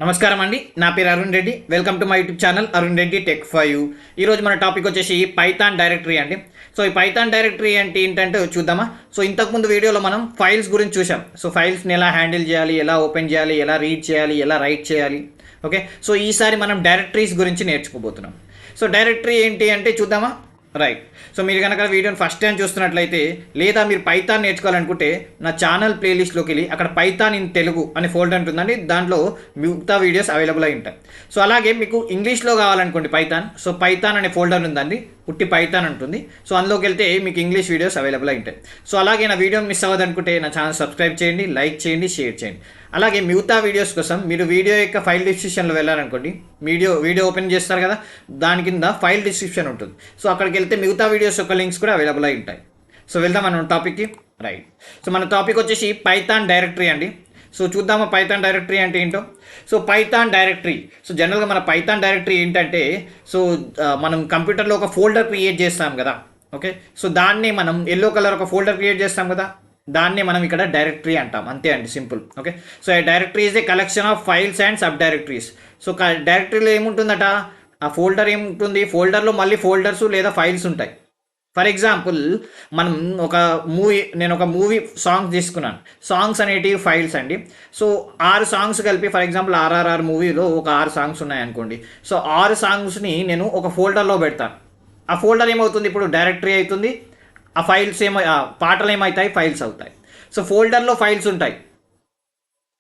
నమస్కారం అండి. నా పేరు Arun Reddy. Welcome to my YouTube channel Arun Reddy tech for you. ఈరోజు మన టాపిక్ వచ్చేసి పైథాన్ డైరెక్టరీ అండి. సో ఈ పైథాన్ డైరెక్టరీ అంటే ఏంటంటే చూద్దామా. సో ఇంతకుముందు వీడియోలో మనం ఫైల్స్ గురించి చూసాం. సో ఫైల్స్ని ఎలా హ్యాండిల్ చేయాలి, ఎలా ఓపెన్ చేయాలి, ఎలా రీడ్ చేయాలి, ఎలా రైట్ చేయాలి. ఓకే, సో ఈసారి మనం డైరెక్టరీస్ గురించి నేర్చుకోబోతున్నాం. సో డైరెక్టరీ ఏంటి అంటే చూద్దామా. రైట్. సో మీరు కనుక వీడియోని ఫస్ట్ టైం చూస్తున్నట్లయితే లేదా మీరు పైథాన్ నేర్చుకోవాలనుకుంటే నా ఛానల్ ప్లేలిస్ట్లోకి వెళ్ళి అక్కడ పైథాన్ ఇన్ తెలుగు అనే ఫోల్డర్ ఉంటుందండి. దాంట్లో మిగతా వీడియోస్ అవైలబుల్ అయి ఉంటాయి. సో అలాగే మీకు ఇంగ్లీష్లో కావాలనుకోండి పైథాన్, సో పైథాన్ అనే ఫోల్డర్ ఉందండి, పుట్టి పైథాన్ ఉంటుంది. సో అందులోకి వెళ్తే మీకు ఇంగ్లీష్ వీడియోస్ అవైలబుల్ అయి ఉంటాయి. సో అలాగే నా వీడియో మిస్ అవ్వదనుకుంటే నా ఛానల్ సబ్స్క్రైబ్ చేయండి, లైక్ చేయండి, షేర్ చేయండి. అలాగే మిగతా వీడియోస్ కోసం మీరు వీడియో యొక్క ఫైల్ డిస్క్రిప్షన్లో వెళ్ళారనుకోండి, వీడియో ఓపెన్ చేస్తారు కదా, దాని కింద ఫైల్ డిస్క్రిప్షన్ ఉంటుంది. సో అక్కడికి వెళ్తే మిగతా వీడియోస్ యొక్క లింక్స్ కూడా అవైలబుల్ అయి ఉంటాయి. సో వెళ్దాం మన టాపిక్కి. రైట్. సో మన టాపిక్ వచ్చేసి పైథాన్ డైరెక్టరీ అండి. సో చూద్దామా పైథాన్ డైరెక్టరీ అంటే ఏంటో. సో పైథాన్ డైరెక్టరీ, సో జనరల్గా మన పైథాన్ డైరెక్టరీ ఏంటంటే, సో మనం కంప్యూటర్లో ఒక ఫోల్డర్ క్రియేట్ చేస్తాం కదా. ఓకే, సో దాన్ని మనం ఎల్లో కలర్ ఒక ఫోల్డర్ క్రియేట్ చేస్తాం కదా, దాన్నే మనం ఇక్కడ డైరెక్టరీ అంటాం. అంతే అండి, simple. Okay, so directory is a collection of files and sub directories. So డైరెక్టరీలో ఏముంటుందట, ఆ ఫోల్డర్ ఏముంటుంది, ఫోల్డర్లో మళ్ళీ ఫోల్డర్స్ లేదా ఫైల్స్ ఉంటాయి. ఫర్ ఎగ్జాంపుల్ మనం నేను ఒక మూవీ సాంగ్స్ తీసుకున్నాను. సాంగ్స్ అనేటివి ఫైల్స్ అండి. సో 6 సాంగ్స్ కలిపి, ఫర్ ఎగ్జాంపుల్ ఆర్ఆర్ఆర్ మూవీలో ఒక 6 సాంగ్స్ ఉన్నాయనుకోండి. సో 6 సాంగ్స్ని నేను ఒక ఫోల్డర్లో పెడతాను. ఆ ఫోల్డర్ ఏమవుతుంది, ఇప్పుడు డైరెక్టరీ అవుతుంది. ఆ ఫైల్స్ పాటలు ఏమవుతాయి, ఫైల్స్ అవుతాయి. సో ఫోల్డర్లో ఫైల్స్ ఉంటాయి.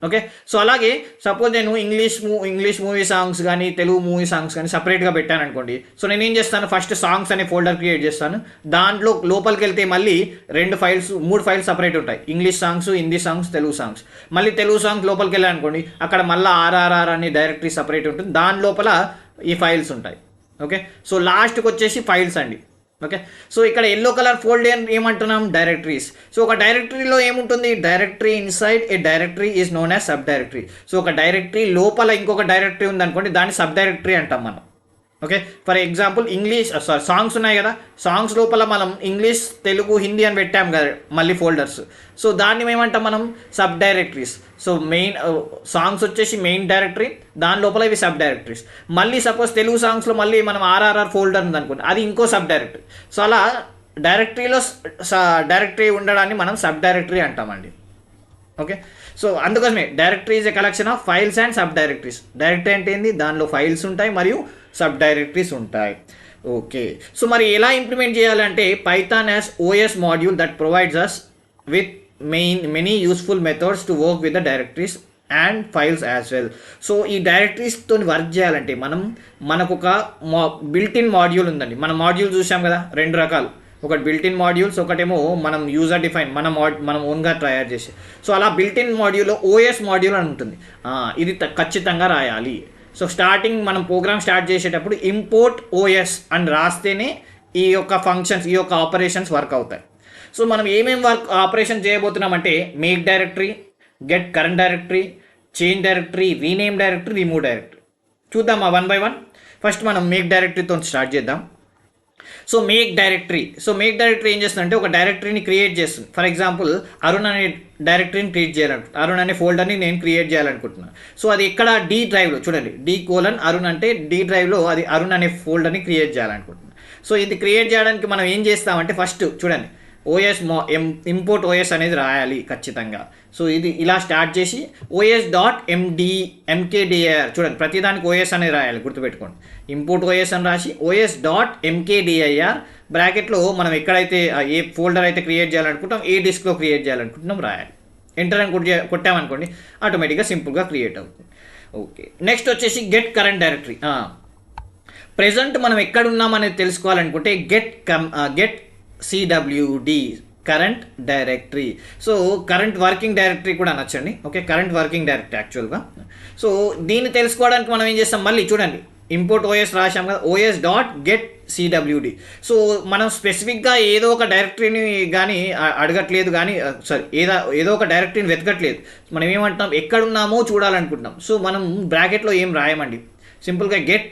ఓకే, సో అలాగే సపోజ్ నేను ఇంగ్లీష్ మూవీ సాంగ్స్ కానీ తెలుగు మూవీ సాంగ్స్ కానీ సపరేట్గా పెట్టాను అనుకోండి. సో నేను ఏం చేస్తాను, ఫస్ట్ సాంగ్స్ అనే ఫోల్డర్ క్రియేట్ చేస్తాను. దాంట్లో లోపలికి వెళ్తే మళ్ళీ 3 ఫైల్స్ సపరేట్ ఉంటాయి. English songs, Hindi songs, Telugu songs. మళ్ళీ తెలుగు సాంగ్స్ లోపలికి వెళ్ళాను అనుకోండి, అక్కడ మళ్ళీ ఆర్ఆర్ఆర్ అనే డైరెక్టరీ సపరేట్ ఉంటుంది. దాని లోపల ఈ ఫైల్స్ ఉంటాయి. ఓకే, సో లాస్ట్కి వచ్చేసి ఫైల్స్ అండి. ఓకే, సో ఇక్కడ ఎల్లో కలర్ ఫోల్డర్ ఏమంటున్నాం, డైరెక్టరీస్. సో ఒక డైరెక్టరీలో ఏముంటుంది, directory inside a directory is known as sub directory. So ఒక డైరెక్టరీ లోపల ఇంకొక డైరెక్టరీ ఉందనుకోండి, దాన్ని సబ్ డైరెక్టరీ అంటాం మనం. ఓకే, ఫర్ ఎగ్జాంపుల్ సాంగ్స్ ఉన్నాయి కదా, సాంగ్స్ లోపల మనం ఇంగ్లీష్, తెలుగు, హిందీ అని పెట్టాం కదా మళ్ళీ ఫోల్డర్స్. సో దాన్ని ఏమంటాం మనం, sub directories. So main songs వచ్చేసి మెయిన్ డైరెక్టరీ, దాని లోపల ఇవి సబ్ డైరెక్టరీస్. మళ్ళీ సపోజ్ తెలుగు సాంగ్స్లో మళ్ళీ మనం ఆర్ఆర్ఆర్ ఫోల్డర్ ఉందనుకోండి, అది ఇంకో సబ్ డైరెక్టరీ. సో అలా డైరెక్టరీలో డైరెక్టరీ ఉండడాన్ని మనం సబ్ డైరెక్టరీ అంటామండి. ఓకే, సో అందుకోసమే directory is a collection of files and sub directories. Directory అంటే ఏంది, దానిలో ఫైల్స్ ఉంటాయి మరియు సబ్ డైరెక్టరీస్ ఉంటాయి. ఓకే, సో మరి ఎలా ఇంప్లిమెంట్ చేయాలంటే, Python has OS module that provides us with many useful methods to work with the directories and files as well. So ఈ డైరెక్టరీస్తో వర్క్ చేయాలంటే మనకు ఒక బిల్ట్ ఇన్ మాడ్యూల్ ఉందండి. మన మాడ్యూల్ చూసాం కదా, 2 రకాలు. ఒకటి బిల్ట్ ఇన్ మాడ్యూల్స్, ఒకటేమో మనం యూజర్ డిఫైన్ మనం ఓన్గా తయారు చేసి. సో అలా బిల్ట్ ఇన్ మాడ్యూల్లో ఓఎస్ మాడ్యూల్ అని ఉంటుంది. ఇది ఖచ్చితంగా రాయాలి. సో స్టార్టింగ్ మనం ప్రోగ్రామ్ స్టార్ట్ చేసేటప్పుడు ఇంపోర్ట్ ఓఎస్ అని రాస్తేనే ఈ యొక్క ఫంక్షన్స్, ఈ యొక్క ఆపరేషన్స్ వర్క్ అవుతాయి. సో మనం ఏమేమి ఆపరేషన్ చేయబోతున్నామంటే, make directory, get current directory, change directory, rename directory, remove directory. చూద్దామా 1 by 1. ఫస్ట్ మనం మేక్ డైరెక్టరీతో స్టార్ట్ చేద్దాం. సో మేక్ డైరెక్టరీ ఏం చేస్తుందంటే, ఒక డైరెక్టరీని క్రియేట్ చేస్తుంది. ఫర్ ఎగ్జాంపుల్ అరుణ్ అనే డైరెక్టరీని క్రియేట్ చేయాలనుకుంటున్నాను, అరుణ్ అనే ఫోల్డర్ని నేను క్రియేట్ చేయాలనుకుంటున్నాను. సో అది ఇక్కడ డి డ్రైవ్లో చూడండి, D:అరుణ్ అంటే డి డ్రైవ్లో అది అరుణ్ అనే ఫోల్డర్ని క్రియేట్ చేయాలనుకుంటున్నాను. సో ఇది క్రియేట్ చేయడానికి మనం ఏం చేస్తామంటే, ఫస్ట్ చూడండి ఓఎస్ ఇంపోర్ట్ ఓఎస్ అనేది రాయాలి ఖచ్చితంగా. సో ఇది ఇలా స్టార్ట్ చేసి OS.mkdir చూడండి, ప్రతిదానికి ఓఎస్ అనేది రాయాలి, గుర్తుపెట్టుకోండి. ఇంపోర్ట్ ఓఎస్ అని రాసి OS.mkdir బ్రాకెట్లో మనం ఎక్కడైతే ఏ ఫోల్డర్ అయితే క్రియేట్ చేయాలనుకుంటాం, ఏ డిస్క్లో క్రియేట్ చేయాలనుకుంటున్నాం రాయాలి. ఎంటర్ అని కొట్టామనుకోండి, ఆటోమేటిక్గా సింపుల్గా క్రియేట్ అవుతుంది. ఓకే, నెక్స్ట్ వచ్చేసి గెట్ కరెంట్ డైరెక్టరీ. ప్రెజెంట్ మనం ఎక్కడ ఉన్నాం అనేది తెలుసుకోవాలనుకుంటే get CWD current directory. So current working directory కూడా నచ్చండి. ఓకే, కరెంట్ వర్కింగ్ డైరెక్టరీ యాక్చువల్గా. సో దీన్ని తెలుసుకోవడానికి మనం ఏం చేస్తాం, మళ్ళీ చూడండి ఇంపోర్ట్ ఓఎస్ రాసాం కదా, OS.getCWD. సో మనం స్పెసిఫిక్గా ఏదో ఒక డైరెక్టరీని కానీ అడగట్లేదు, కానీ ఏదో ఒక డైరెక్టరీని వెతకట్లేదు. మనం ఏమంటున్నాం, ఎక్కడున్నామో చూడాలనుకుంటున్నాం. సో మనం బ్రాకెట్లో ఏం రాయమండి, సింపుల్గా గెట్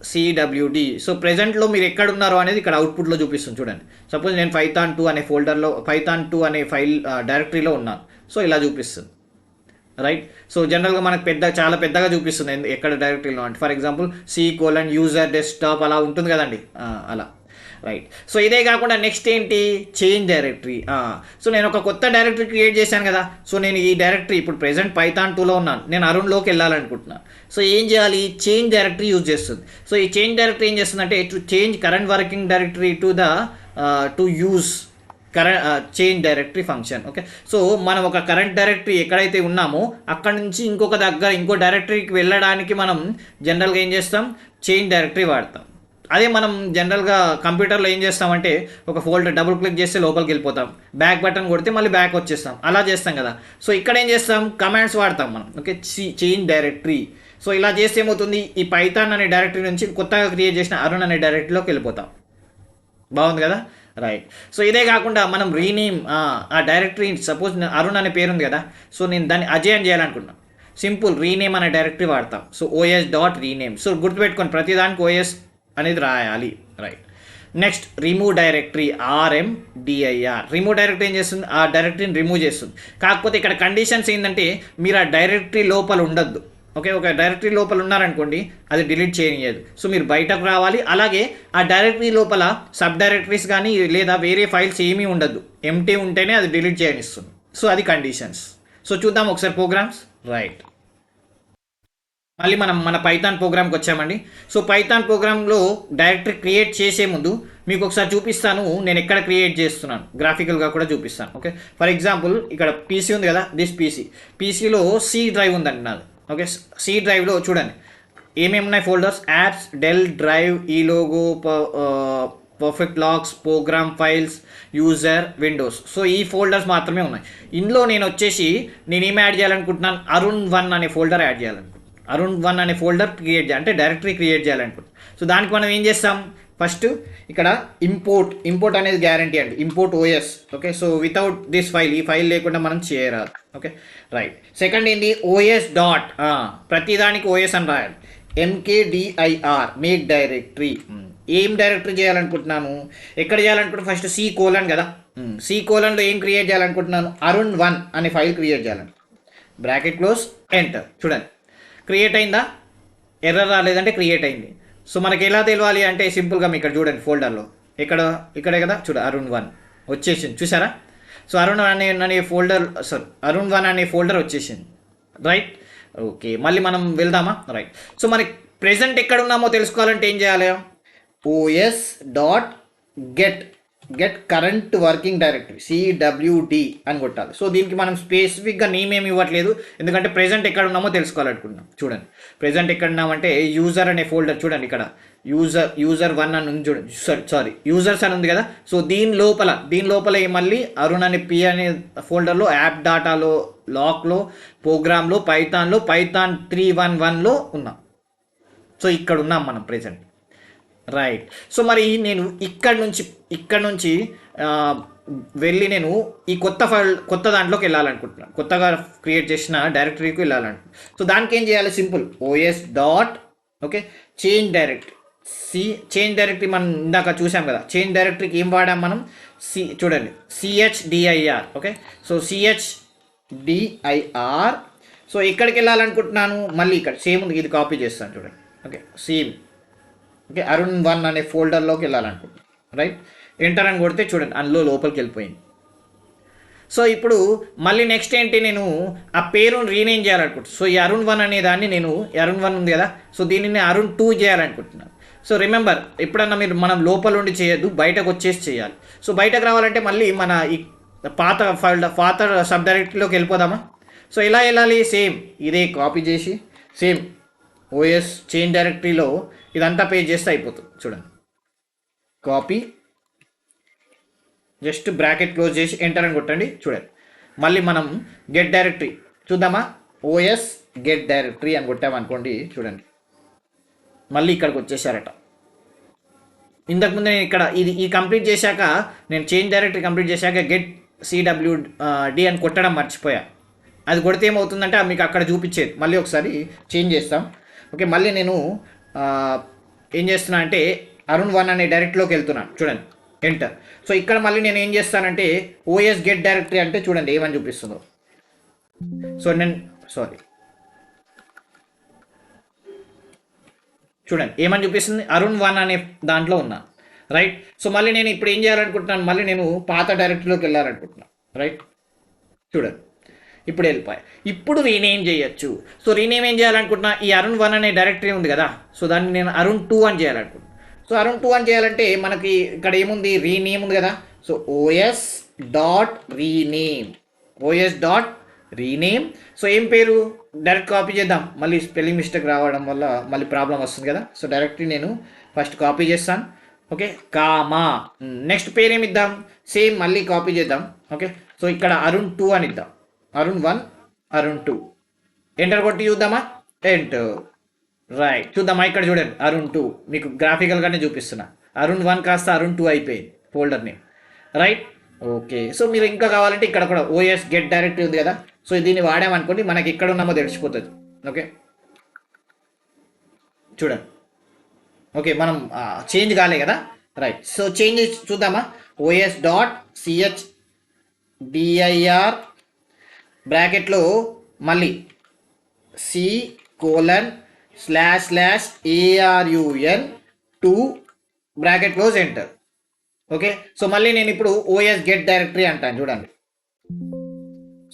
CWD. సో ప్రెజెంట్లో మీరు ఎక్కడ ఉన్నారో అనేది ఇక్కడ అవుట్పుట్లో చూపిస్తుంది చూడండి. సపోజ్ నేను Python 2 అనే ఫోల్డర్లో Python 2 అనే ఫైల్ డైరెక్టరీలో ఉన్నాను. సో ఇలా చూపిస్తుంది. రైట్. సో జనరల్గా మనకు చాలా పెద్దగా చూపిస్తుంది ఎక్కడ డైరెక్టరీలో అంటే ఫర్ ఎగ్జాంపుల్ C:, డెస్క్టాప్ అలా ఉంటుంది కదండి, అలా. రైట్. సో ఇదే కాకుండా నెక్స్ట్ ఏంటి, చేంజ్ డైరెక్టరీ. సో నేను ఒక కొత్త డైరెక్టరీ క్రియేట్ చేశాను కదా, సో నేను ఈ డైరెక్టరీ ఇప్పుడు ప్రెసెంట్ పైథాన్ 2లో ఉన్నాను, నేను అరుణ్లోకి వెళ్ళాలనుకుంటున్నాను. సో ఏం చేయాలి, చేంజ్ డైరెక్టరీ యూజ్ చేస్తుంది. సో ఈ చేంజ్ డైరెక్టరీ ఏం చేస్తుందంటే to change current working directory to use change directory function. Okay. So మనం ఒక కరెంట్ డైరెక్టరీ ఎక్కడైతే ఉన్నామో అక్కడ నుంచి ఇంకో డైరెక్టరీకి వెళ్ళడానికి మనం జనరల్గా ఏం చేస్తాం, చేంజ్ డైరెక్టరీ వాడతాం. అదే మనం జనరల్గా కంప్యూటర్లో ఏం చేస్తామంటే ఒక ఫోల్డర్ డబుల్ క్లిక్ చేస్తే లోపలికి వెళ్ళిపోతాం, బ్యాక్ బటన్ కొడితే మళ్ళీ బ్యాక్ వచ్చేస్తాం, అలా చేస్తాం కదా. సో ఇక్కడ ఏం చేస్తాం, కమాండ్స్ వాడతాం మనం. Okay, change directory. సో ఇలా చేస్తే ఏమవుతుంది, ఈ పైథాన్ అనే డైరెక్టరీ నుంచి కొత్తగా క్రియేట్ చేసిన అరుణ్ అనే డైరెక్టరీలోకి వెళ్ళిపోతాం. బాగుంది కదా, రైట్. సో ఇదే కాకుండా మనం రీనేమ్ ఆ డైరెక్టరీ, సపోజ్ అరుణ్ అనే పేరు ఉంది కదా, సో నేను దాన్ని అజయ్ అని చేయాలనుకున్నాను, సింపుల్ రీనేమ్ అనే డైరెక్టరీ వాడతాం. So OS.rename. సో గుర్తుపెట్టుకొని ప్రతిదానికి OS అనేది రాయాలి, right. Next remove directory, RMDIR. Remove directory ఏం చేస్తుంది, ఆ డైరెక్టరీని రిమూవ్ చేస్తుంది. కాకపోతే ఇక్కడ కండిషన్స్ ఏంటంటే మీరు ఆ డైరెక్టరీ లోపల ఉండొద్దు. ఓకే, ఒక డైరెక్టరీ లోపల ఉన్నారనుకోండి అది డిలీట్ చేయనియదు. సో మీరు బయటకు రావాలి. అలాగే ఆ డైరెక్టరీ లోపల సబ్ డైరెక్టరీస్ కానీ లేదా వేరే ఫైల్స్ ఏమీ ఉండద్దు, ఎంటీ ఉంటేనే అది డిలీట్ చేయనిస్తుంది. సో అది కండిషన్స్. సో చూద్దాం ఒకసారి ప్రోగ్రామ్స్, రైట్. మళ్ళీ మనం మన పైథాన్ ప్రోగ్రామ్కి వచ్చామండి. సో పైథాన్ ప్రోగ్రాంలో డైరెక్టరీ క్రియేట్ చేసే ముందు మీకు ఒకసారి చూపిస్తాను నేను ఎక్కడ క్రియేట్ చేస్తున్నాను, గ్రాఫికల్గా కూడా చూపిస్తాను. ఓకే, ఫర్ ఎగ్జాంపుల్ ఇక్కడ పీసీ ఉంది కదా, దిస్ పీసీలో C డ్రైవ్ ఉందండి నాది. ఓకే, C డ్రైవ్లో చూడండి ఏమేమి ఉన్నాయి ఫోల్డర్స్, యాప్స్, డెల్ డ్రైవ్, ఈ logo, perfect logs, program files, user, Windows. So ఈ ఫోల్డర్స్ మాత్రమే ఉన్నాయి. ఇందులో నేను ఏం యాడ్ చేయాలనుకుంటున్నాను, Arun1 అనే ఫోల్డర్ యాడ్ చేయాలనుకుంటున్నాను. Arun1 అనే ఫోల్డర్ క్రియేట్ చేయాలి, అంటే డైరెక్టరీ క్రియేట్ చేయాలనుకుంటున్నాం. సో దానికి మనం ఏం చేస్తాం, ఫస్ట్ ఇక్కడ ఇంపోర్ట్ అనేది గ్యారంటీ అండి, import OS. Okay, so without this file, ఈ ఫైల్ లేకుండా మనం చేయరాదు. Okay, right. సెకండ్ ఏంటి, OS డాట్, ప్రతిదానికి OS అని రాయాలి, MKDIR, మేక్ డైరెక్టరీ. ఏం డైరెక్టరీ చేయాలనుకుంటున్నాను, ఎక్కడ చేయాలనుకుంటున్నాను, ఫస్ట్ C:, కదా, C:'లో ఏం క్రియేట్ చేయాలనుకుంటున్నాను, Arun1 అనే ఫైల్ క్రియేట్ చేయాలని, బ్రాకెట్ క్లోజ్, ఎంటర్. చూడండి క్రియేట్ అయిందా, ఎర్రర్ రాలేదంటే క్రియేట్ అయింది. సో మనకి ఎలా తెలియాలి అంటే సింపుల్గా మీకు ఇక్కడ చూడండి ఫోల్డర్లో ఇక్కడే కదా, Arun1 వచ్చేసింది, చూసారా. సో Arun1 అనే ఫోల్డర్ వచ్చేసింది, రైట్. ఓకే, మళ్ళీ మనం వెళ్దామా, రైట్. సో మనకి ప్రెసెంట్ ఎక్కడ ఉన్నామో తెలుసుకోవాలంటే ఏం చేయాలి, OS.get current working directory, CWD అని కొట్టాలి. సో దీనికి మనం స్పెసిఫిక్గా నేమ్ ఏమి ఇవ్వట్లేదు, ఎందుకంటే ప్రెజెంట్ ఎక్కడ ఉన్నామో తెలుసుకోవాలనుకుంటున్నాం. చూడండి ప్రెజెంట్ ఎక్కడ ఉన్నామంటే యూజర్ అనే ఫోల్డర్, చూడండి ఇక్కడ యూజర్1 అని ఉంది, చూడండి, సారీ యూజర్స్ అని ఉంది కదా. సో దీని లోపల మళ్ళీ అరుణ్ అనే P అనే ఫోల్డర్లో యాప్ డాటాలో, లాక్లో, ప్రోగ్రాంలో, పైథాన్లో, పైథాన్ 3.1.1లో ఉన్నాం. సో ఇక్కడ ఉన్నాం మనం ప్రెజెంట్, రైట్. సో మరి నేను ఇక్కడ నుంచి వెళ్ళి నేను ఈ కొత్త దాంట్లోకి వెళ్ళాలనుకుంటున్నాను, కొత్తగా క్రియేట్ చేసిన డైరెక్టరీకి వెళ్ళాలనుకుంటున్నాను. సో దానికి ఏం చేయాలి, simple OS dot, okay, change directory మనం ఇందాక చూసాం కదా. చేంజ్ డైరెక్టరీకి ఏం వాడాం మనం, చూడండి CHDIR. Okay, so CHDIR. So ఎక్కడికి వెళ్ళాలనుకుంటున్నాను, మళ్ళీ ఇక్కడ సేమ్ ఉంది, ఇది కాపీ చేస్తాను చూడండి. Okay, same. ఓకే, Arun1 అనే ఫోల్డర్లోకి వెళ్ళాలనుకుంటున్నాను, రైట్. ఎంటర్ అని కొడితే చూడండి అందులో లోపలికి వెళ్ళిపోయింది. సో ఇప్పుడు మళ్ళీ నెక్స్ట్ ఏంటి, నేను ఆ పేరును రీనేమ్ చేయాలనుకుంటున్నాను. సో ఈ Arun1 అనే దాన్ని Arun1 ఉంది కదా, సో దీనిని Arun2 చేయాలనుకుంటున్నాను. సో రిమెంబర్, ఎప్పుడన్నా మనం లోపల ఉండి చేయొద్దు, బయటకు వచ్చేసి చేయాలి. సో బయటకు రావాలంటే మళ్ళీ మన ఈ పాత సబ్ డైరెక్టరీలోకి వెళ్ళిపోదామా. సో ఎలా వెళ్ళాలి, సేమ్ ఇదే కాపీ చేసి సేమ్ OS చేంజ్ డైరెక్టరీలో ఇదంతా పేజ్ చేస్తే అయిపోతుంది. చూడండి కాపీ, జస్ట్ బ్రాకెట్ క్లోజ్ చేసి ఎంటర్ అని కొట్టండి. చూడండి మళ్ళీ మనం గెట్ డైరెక్టరీ చూద్దామా, OS గెట్ డైరెక్టరీ అని కొట్టామనుకోండి, చూడండి మళ్ళీ ఇక్కడికి వచ్చేసారట. ఇంతకుముందు నేను ఇక్కడ ఈ కంప్లీట్ చేశాక, నేను చేంజ్ డైరెక్టరీ కంప్లీట్ చేశాక గెట్ CWD అని కొట్టడం మర్చిపోయా. అది కొడితే ఏమవుతుందంటే మీకు అక్కడ చూపించేది. మళ్ళీ ఒకసారి చేంజ్ చేస్తాం. ఓకే, మళ్ళీ నేను ఏం చేస్తున్నా అంటే Arun1 అనే డైరెక్టరీలోకి వెళ్తున్నాను, చూడండి ఎంటర్. సో ఇక్కడ మళ్ళీ నేను ఏం చేస్తానంటే OS గెట్ డైరెక్టరీ అంటే చూడండి ఏమని చూపిస్తుందో. సో నేను సారీ, చూడండి ఏమని చూపిస్తుంది, అరుణ్ 1 అనే దాంట్లో ఉన్నా, రైట్. సో మళ్ళీ నేను ఇప్పుడు ఏం చేయాలనుకుంటున్నాను, మళ్ళీ నేను పాత డైరెక్టరీలోకి వెళ్ళాలనుకుంటున్నాను, రైట్. చూడండి ఇప్పుడు వెళ్ళిపోయా. ఇప్పుడు రీనేమ్ చేయొచ్చు. సో రీనేమ్ ఏం చేయాలనుకుంటున్నా, ఈ అరుణ్ 1 అనే డైరెక్టరీ ఉంది కదా, సో దాన్ని నేను అరుణ్ 2 అని చేయాలనుకుంటున్నాను. సో అరుణ్ 2 అని చేయాలంటే మనకి ఇక్కడ ఏముంది, రీనేమ్ ఉంది కదా. So OS.rename. సో ఏం పేరు, డైరెక్ట్ కాపీ చేద్దాం, మళ్ళీ స్పెల్లింగ్ మిస్టేక్ రావడం వల్ల మళ్ళీ ప్రాబ్లం వస్తుంది కదా. సో డైరెక్ట్లీ నేను ఫస్ట్ కాపీ చేస్తాను, ఓకే, కామా. నెక్స్ట్ పేరు ఏమి ఇద్దాం, సేమ్ మళ్ళీ కాపీ చేద్దాం, ఓకే. సో ఇక్కడ అరుణ్ 2 అని ఇద్దాం, అరుణ్ 1 అరుణ్ 2, ఎంటర్ కొట్టి చూద్దామా, ఎంటర్, రైట్. చూద్దామా, ఇక్కడ చూడండి అరుణ్ 2 మీకు గ్రాఫికల్గానే చూపిస్తున్నా, అరుణ్ 1 కాస్త అరుణ్ 2 అయిపోయింది folder name, right. Okay, so మీరు ఇంకా కావాలంటే ఇక్కడ కూడా OS గెట్ డైరెక్టరీ ఉంది కదా, సో దీన్ని వాడామనుకోండి మనకి ఎక్కడ ఉన్నామో తెలిసిపోతుంది, ఓకే. చూడండి, ఓకే, మనం చేంజ్ కాలే కదా, రైట్. సో చేంజ్ చూద్దామా, OS.chdr బ్రాకెట్లో మళ్ళీ C://ARUN2 bracket close enter, okay. So మళ్ళీ నేను ఇప్పుడు OS గెట్ డైరెక్టరీ అంటాను, చూడండి,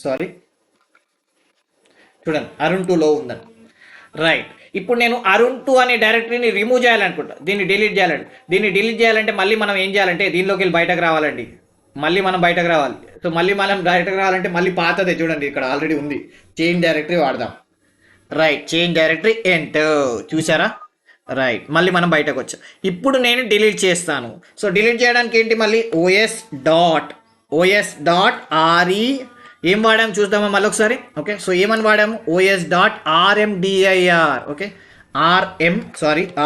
సారీ, చూడండి అరుణ్ 2లో ఉందని, రైట్. ఇప్పుడు నేను అరుణ్ 2 అనే డైరెక్టరీని రిమూవ్ చేయాలనుకుంటా, దీన్ని డిలీట్ చేయాలంటే మళ్ళీ మనం ఏం చేయాలంటే దీనిలోకి వెళ్ళి బయటకు రావాలండి, మళ్ళీ మనం బయటకు రావాలి. సో మళ్ళీ మనం బయటకు రావాలంటే మళ్ళీ పాతదే చూడండి ఇక్కడ ఆల్రెడీ ఉంది, చేంజ్ డైరెక్టరీ వాడదాం, రైట్. చేంజ్ డైరెక్టరీ ఎంటర్, చూసారా, రైట్. మళ్ళీ మనం బయటకు వచ్చాం. ఇప్పుడు నేను డిలీట్ చేస్తాను. సో డిలీట్ చేయడానికి ఏంటి, మళ్ళీ OS.RE ఏం వాడాము చూద్దామా మళ్ళీ ఒకసారి, ఓకే. సో ఏమని వాడాము, OS.RMDIR, ఓకే,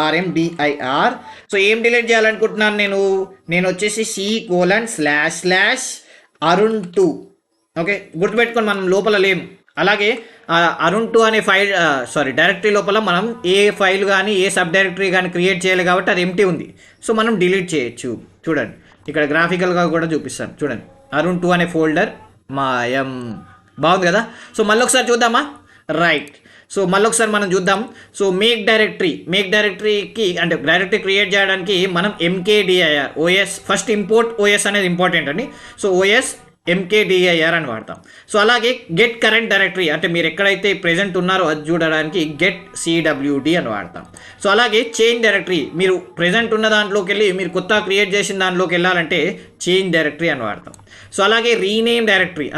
RMDIR. సో ఏం డిలీట్ చేయాలనుకుంటున్నాను నేను వచ్చేసి C://Arun2, ఓకే. గుర్తుపెట్టుకొని మనం లోపల లేము. అలాగే అరుణ్ 2 అనే డైరెక్టరీ లోపల మనం ఏ ఫైల్ కానీ ఏ సబ్ డైరెక్టరీ కానీ క్రియేట్ చేయాలి కాబట్టి అది ఎంటీ ఉంది. సో మనం డిలీట్ చేయొచ్చు. చూడండి ఇక్కడ గ్రాఫికల్గా కూడా చూపిస్తాను, చూడండి అరుణ్ 2 అనే ఫోల్డర్ మాయం, బాగుంది కదా. సో మళ్ళీ ఒకసారి చూద్దామా, రైట్. సో మళ్ళీ ఒకసారి మనం చూద్దాం. సో మేక్ డైరెక్టరీకి అంటే డైరెక్టరీ క్రియేట్ చేయడానికి మనం MKDIR OS first import OS అనేది ఇంపార్టెంట్ అండి. సో OS MKDIR అని వాడతాం. సో అలాగే గెట్ కరెంట్ డైరెక్టరీ అంటే మీరు ఎక్కడైతే ప్రెజెంట్ ఉన్నారో అది చూడడానికి గెట్ CWD అని వాడతాం. సో అలాగే చేంజ్ డైరెక్టరీ మీరు ప్రెజెంట్ ఉన్న దాంట్లోకి వెళ్ళి మీరు కొత్త క్రియేట్ చేసిన దాంట్లోకి వెళ్ళాలంటే చేంజ్ డైరెక్టరీ అని వాడతాం. సో అలాగే రీనేమ్ డైరెక్టరీ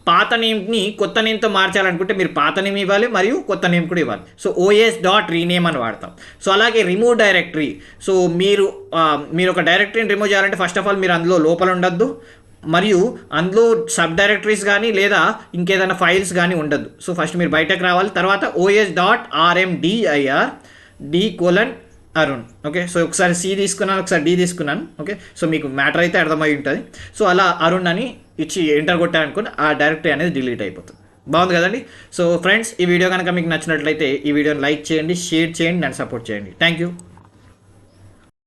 పాత నేమ్ని కొత్త నేమ్తో మార్చాలనుకుంటే మీరు పాత నేమ్ ఇవ్వాలి మరియు కొత్త నేమ్ కూడా ఇవ్వాలి. సో OS.rename అని వాడతాం. సో అలాగే రిమూవ్ డైరెక్టరీ. సో మీరు ఒక డైరెక్టరీని రిమూవ్ చేయాలంటే ఫస్ట్ ఆఫ్ ఆల్ మీరు అందులో లోపల ఉండొద్దు మరియు అందులో సబ్ డైరెక్టరీస్ కానీ లేదా ఇంకేదైనా ఫైల్స్ కానీ ఉండద్దు. సో ఫస్ట్ మీరు బయటకు రావాలి. తర్వాత OS.RMDIR D:\Arun, ఓకే. సో ఒకసారి C తీసుకున్నాను, ఒకసారి D తీసుకున్నాను, ఓకే. సో మీకు మ్యాటర్ అయితే అర్థమై ఉంటుంది. సో అలా అరుణ్ అని ఇచ్చి ఎంటర్ కొట్టారనుకుని ఆ డైరెక్టరీ అనేది డిలీట్ అయిపోతుంది. బాగుంది కదండి. సో ఫ్రెండ్స్, ఈ వీడియో కనుక మీకు నచ్చినట్లయితే ఈ వీడియోని లైక్ చేయండి, షేర్ చేయండి, నన్ను సపోర్ట్ చేయండి. Thank you.